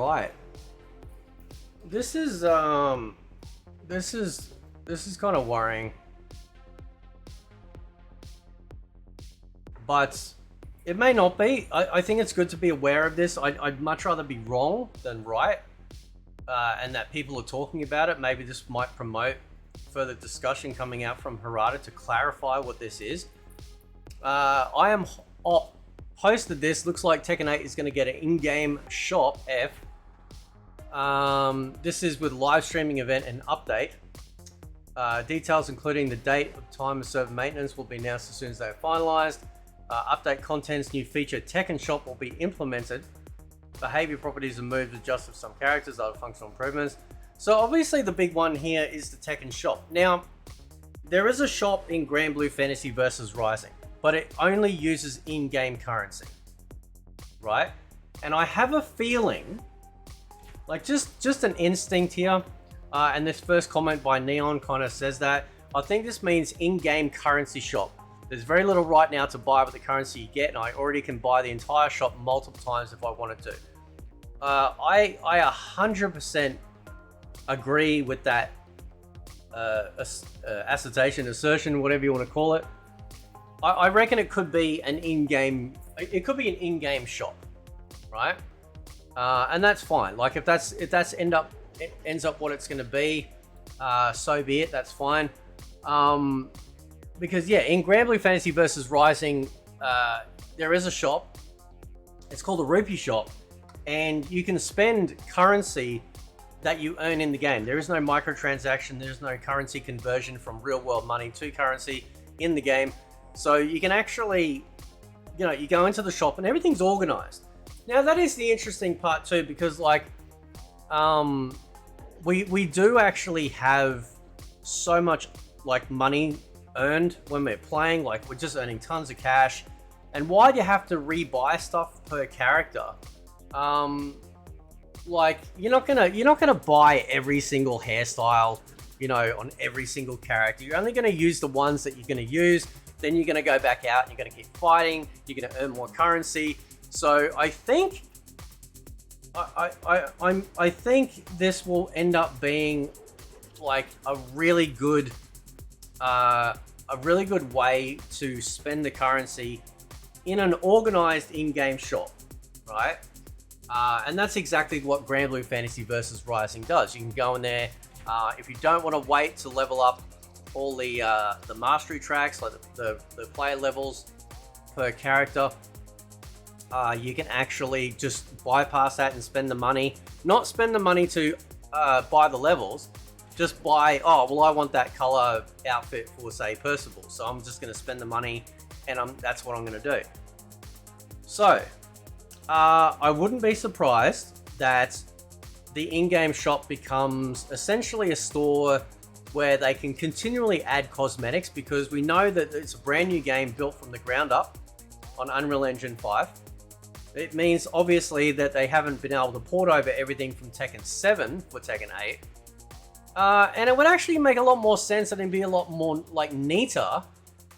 right. This is kind of worrying. But it may not be. I think it's good to be aware of this. I'd much rather be wrong than right. And that people are talking about it. Maybe this might promote further discussion coming out from Harada to clarify what this is. I am posted this. Looks like Tekken 8 is going to get an in-game shop F. This is with live streaming event and update. Details including the date of time of server maintenance will be announced as soon as they are finalized. Update contents, new feature Tekken Shop will be implemented. Behavior properties and moves adjusted for some characters, other functional improvements. So obviously the big one here is the Tekken Shop. Now, there is a shop in Grand Blue Fantasy versus Rising, but it only uses in-game currency, right? And I have a feeling, like just an instinct here, and this first comment by Neon kind of says that, I think this means in-game currency shop. There's very little right now to buy with the currency you get, and I already can buy the entire shop multiple times if I wanted to. I 100% agree with that assertion, whatever you want to call it. I reckon it could be an in-game. It could be an in-game shop, right? And that's fine. Like if that's ends up what it's going to be, so be it. That's fine. Because yeah, in Grand Blue Fantasy versus Rising, there is a shop. It's called a Rupee Shop, and you can spend currency that you earn in the game. There is no microtransaction. There's no currency conversion from real world money to currency in the game. So you can actually, you go into the shop and everything's organized. Now that is the interesting part too, because like, we do actually have so much like money earned when we're playing. Like we're just earning tons of cash, and why do you have to rebuy stuff per character? Like you're not gonna buy every single hairstyle, on every single character. You're only gonna use the ones that you're gonna use. Then you're gonna go back out and you're gonna keep fighting. You're gonna earn more currency. So I think I think this will end up being like a really good way to spend the currency in an organized in-game shop, right? And that's exactly what Grand Blue Fantasy versus Rising does. You can go in there if you don't want to wait to level up all the mastery tracks, like the player levels per character. You can actually just bypass that and spend the money. Not spend the money to buy the levels. Just buy, I want that color outfit for, say, Percival. So I'm just going to spend the money, and that's what I'm going to do. So, I wouldn't be surprised that the in-game shop becomes essentially a store where they can continually add cosmetics, because we know that it's a brand new game built from the ground up on Unreal Engine 5. It means, obviously, that they haven't been able to port over everything from Tekken 7 for Tekken 8. And it would actually make a lot more sense, and it'd be a lot more like neater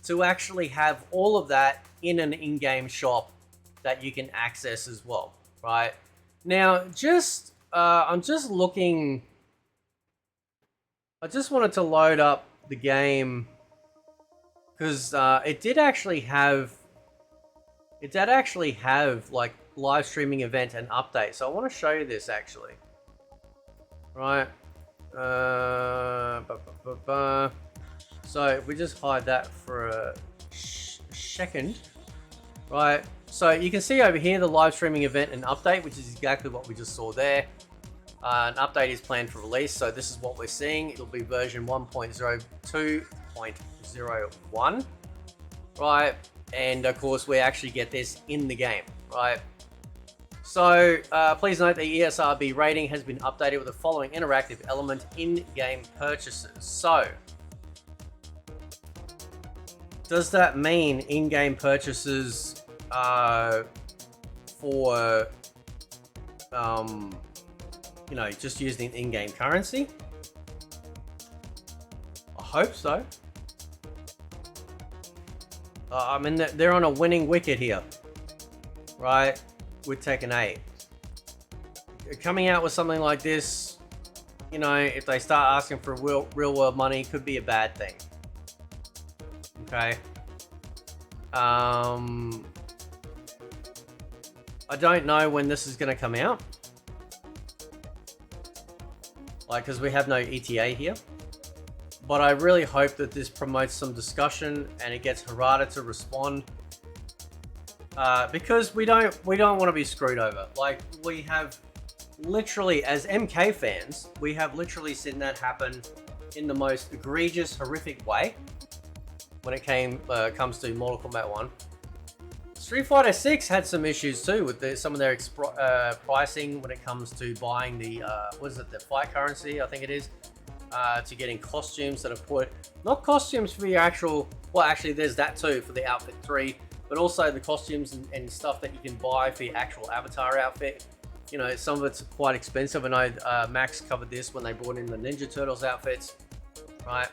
to actually have all of that in an in-game shop that you can access as well, right? Now, I'm just looking. I just wanted to load up the game because it did actually have like live streaming event and update. So I want to show you this actually, right? So if we just hide that for a second, right? So you can see over here the live streaming event and update, which is exactly what we just saw there. An update is planned for release, so this is what we're seeing. It'll be version 1.02.01, right? And of course, we actually get this in the game, right? So please note the ESRB rating has been updated with the following interactive element: in-game purchases. So does that mean in-game purchases for just using in-game currency? I hope so. I mean, they're on a winning wicket here, right? With Tekken 8. coming out with something like this, you know, if they start asking for real world money, could be a bad thing. Okay. I don't know when this is going to come out. Like, because we have no ETA here. But I really hope that this promotes some discussion and it gets Harada to respond. Because we don't want to be screwed over. Like, we have literally, as MK fans, we have literally seen that happen in the most egregious, horrific way when it comes to Mortal Kombat 1. Street Fighter 6 had some issues too with some of their pricing when it comes to buying the what is it, the fight currency, I think it is, to getting costumes that are put, not costumes for your actual, well actually there's that too for the outfit 3, but also the costumes and stuff that you can buy for your actual avatar outfit. You know, some of it's quite expensive. I know Max covered this when they brought in the Ninja Turtles outfits, right?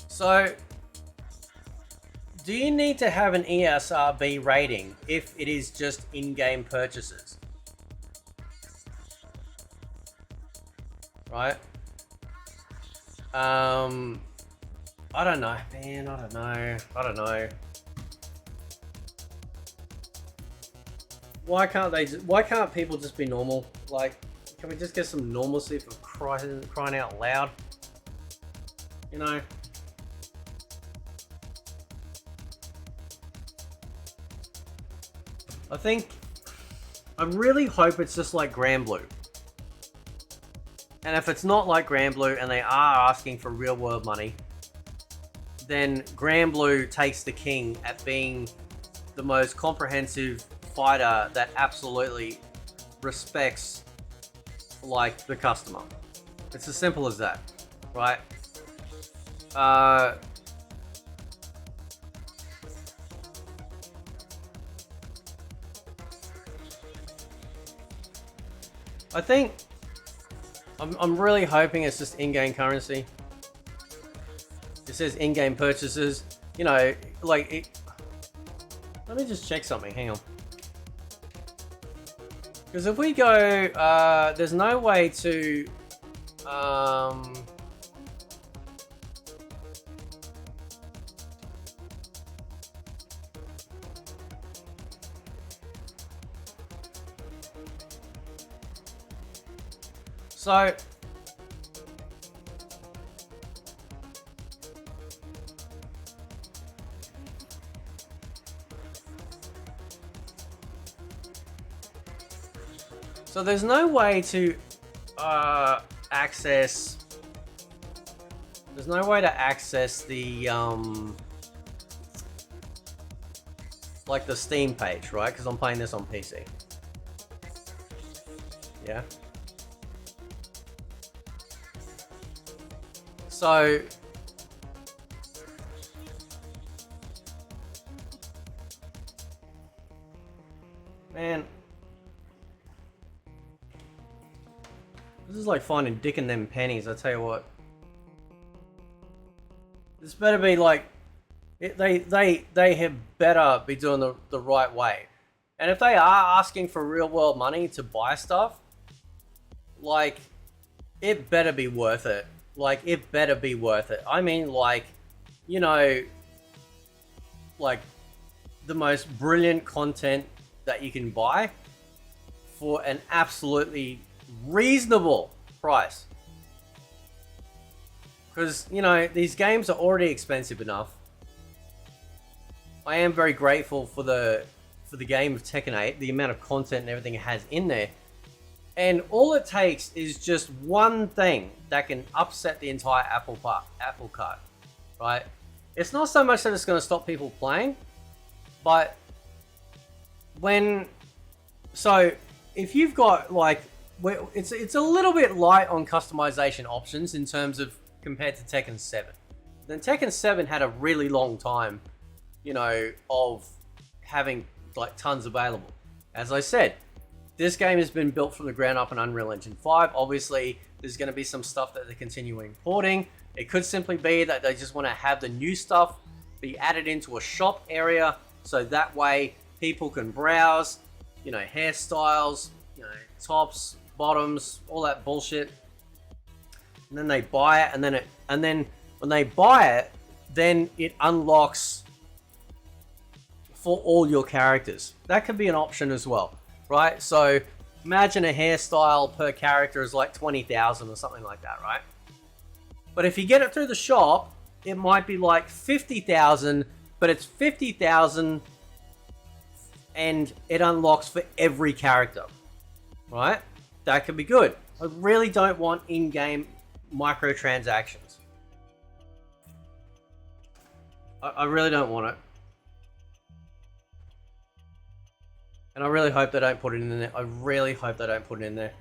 So, do you need to have an ESRB rating if it is just in-game purchases? Right? I don't know, man. I don't know. Why can't people just be normal? Like, can we just get some normalcy for crying out loud? You know? I really hope it's just like Grand Blue. And if it's not like Grand Blue and they are asking for real world money, then Grand Blue takes the king at being the most comprehensive fighter that absolutely respects like the customer. It's as simple as that, right? I think I'm really hoping it's just in-game currency. It says in-game purchases, you know, like it. Let me just check something, hang on. Because if we go, there's no way to, so, there's no way to access. There's no way to access the like the Steam page, right? Because I'm playing this on PC. Yeah. So man, this is like finding dick in them pennies, I tell you what. This better be like, they have better be doing the right way. And if they are asking for real world money to buy stuff, like, it better be worth it. Like, it better be worth it. I mean, like, you know, like, the most brilliant content that you can buy for an absolutely reasonable price. Because, you know, these games are already expensive enough. I am very grateful for the game of Tekken 8, the amount of content and everything it has in there. And all it takes is just one thing that can upset the entire apple cart, right? It's not so much that it's going to stop people playing, but if you've got like, it's a little bit light on customization options in terms of compared to Tekken 7. Then Tekken 7 had a really long time, you know, of having like tons available. As I said, this game has been built from the ground up in Unreal Engine 5. Obviously, there's going to be some stuff that they're continuing importing. It could simply be that they just want to have the new stuff be added into a shop area, so that way people can browse you know, hairstyles, you know, tops, bottoms, all that bullshit. And then they buy it, and then when they buy it, then it unlocks for all your characters. That could be an option as well, right? So imagine a hairstyle per character is like 20,000 or something like that, right? But if you get it through the shop, it might be like 50,000, but it's 50,000 and it unlocks for every character, right? That could be good. I really don't want in-game microtransactions. I really don't want it. And I really hope they don't put it in there. I really hope they don't put it in there.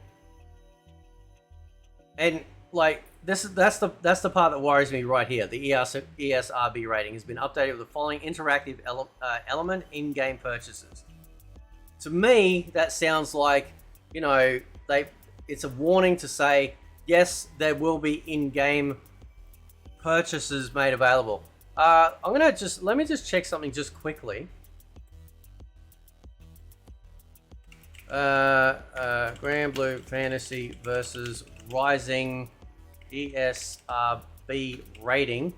And like that's the part that worries me right here. The ESRB rating has been updated with the following interactive element: in-game purchases. To me, that sounds like, you know, it's a warning to say yes, there will be in-game purchases made available. Let me just check something just quickly. Grand Blue Fantasy versus Rising ESRB rating.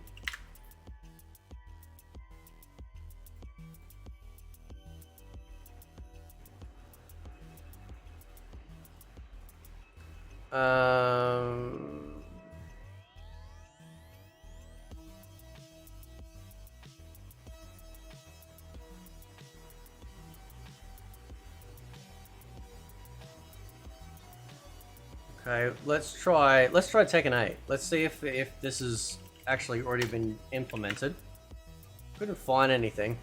Okay, let's try Tekken 8. Let's see if this has actually already been implemented. Couldn't find anything.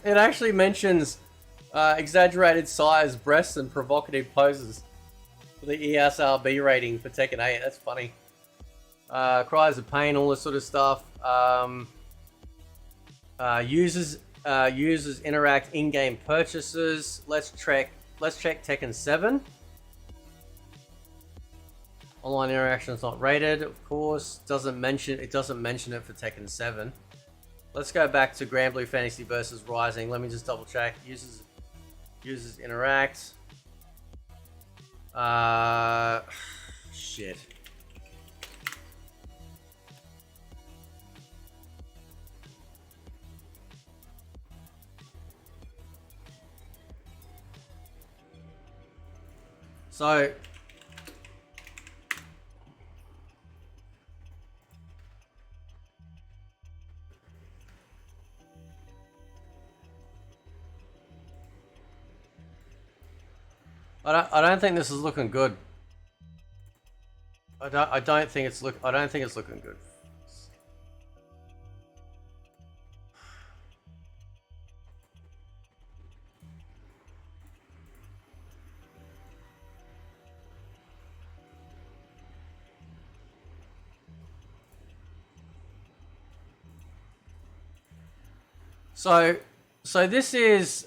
It actually mentions exaggerated size, breasts, and provocative poses for the ESRB rating for Tekken 8. That's funny. Cries of pain, all this sort of stuff. Users interact in-game purchases. Let's check Tekken 7. Online interaction is not rated, of course. It doesn't mention it for Tekken 7. Let's go back to Grand Blue Fantasy versus Rising. Let me just double check. Users interact. Shit. So I don't think this is looking good. I don't think it's looking good. So this is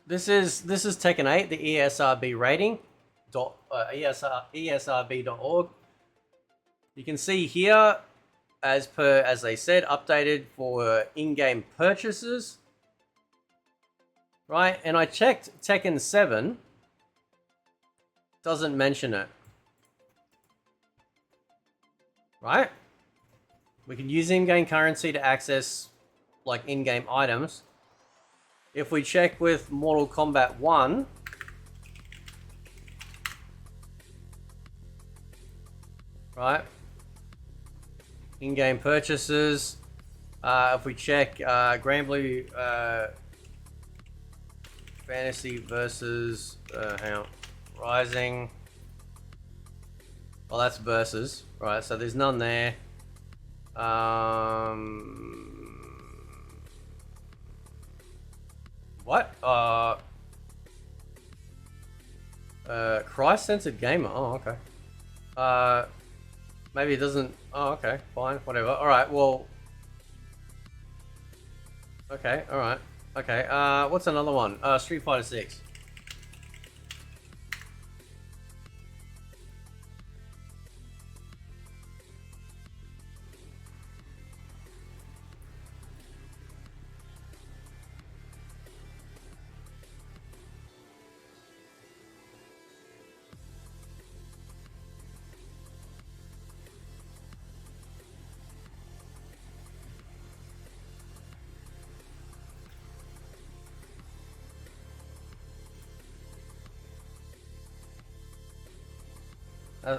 This is Tekken 8, the ESRB rating, ESRB.org. You can see here, as they said, updated for in-game purchases, right? And I checked Tekken 7, doesn't mention it, right? We can use in-game currency to access like in-game items. If we check with Mortal Kombat 1, right? In-game purchases. If we check Grand Blue Fantasy versus hang on, Rising. Well, that's versus, right? So there's none there. What? Christ-centered gamer. Oh, okay. Maybe it doesn't. Oh, okay. Fine. Whatever. All right. Well, Okay, alright. Okay, what's another one? Street Fighter 6.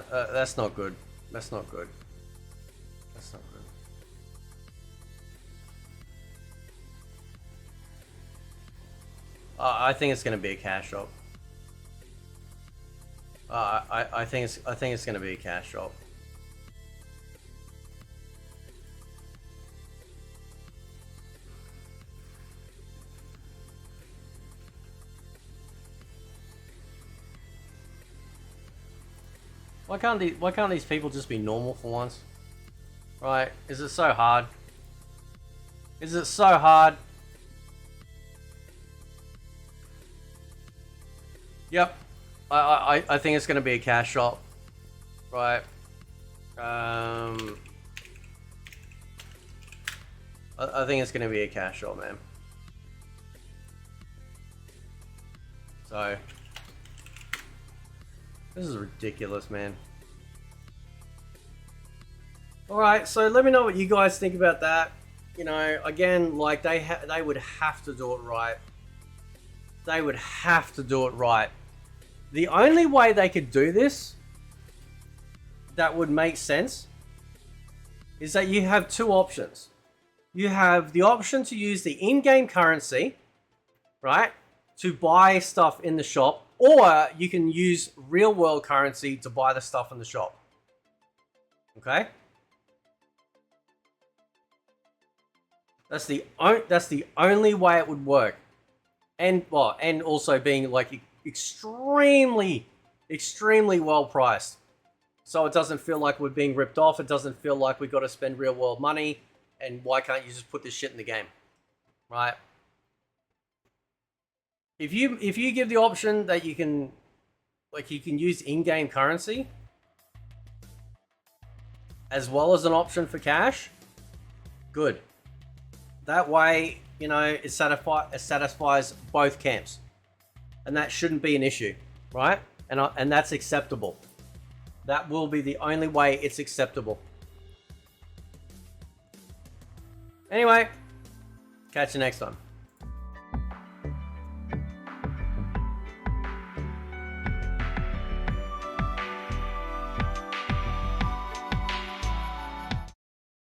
That's not good. That's not good. That's not good. I think it's going to be a cash shop. I think it's going to be a cash shop. Why can't these people just be normal for once? Right? Is it so hard? Is it so hard? Yep. I think it's going to be a cash shop. Right. I think it's going to be a cash shop, man. So, this is ridiculous, man. Alright, so let me know what you guys think about that. You know, again, like, they would have to do it right. They would have to do it right. The only way they could do this that would make sense is that you have two options. You have the option to use the in-game currency, right, to buy stuff in the shop, or you can use real-world currency to buy the stuff in the shop. Okay? That's the only way it would work. And well, and also being like extremely well priced, so it doesn't feel like we're being ripped off. It doesn't feel like we got to spend real world money. And why can't you just put this shit in the game, right? If you give the option that you can use in-game currency as well as an option for cash, good. That way, you know, it satisfies both camps. And that shouldn't be an issue, right? And that's acceptable. That will be the only way it's acceptable. Anyway, catch you next time.